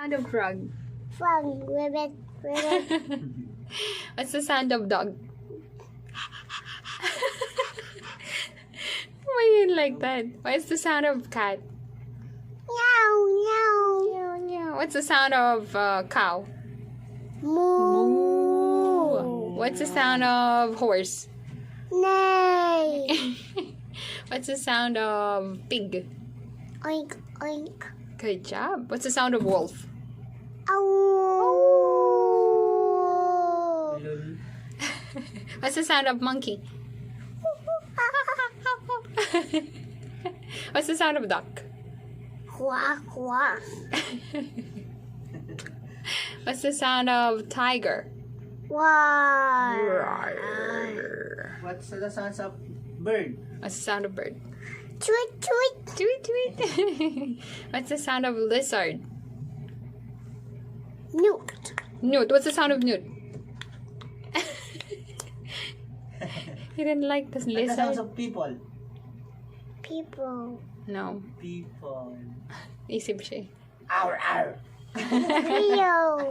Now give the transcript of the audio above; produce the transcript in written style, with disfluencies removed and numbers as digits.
sound of frog? Frog, ribbit, ribbit. What's the sound of dog? Why you like that? What's the sound of cat? Meow, meow. Meow, meow. What's the sound of cow? Moo. What's the sound of horse? Neigh. What's the sound of pig? Oink, oink. Good job. What's the sound of wolf? Ow. What's the sound of monkey? What's the sound of duck? Quack, quack. What's the sound of tiger? Why? What's the sounds of bird? What's the sound of bird? Tweet, tweet. Tweet, tweet. What's the sound of lizard? Newt. Newt. What's the sound of newt? You didn't like this What's the sounds lizard? of people? People. No. People. Isip siya. Ow, ow. Leo.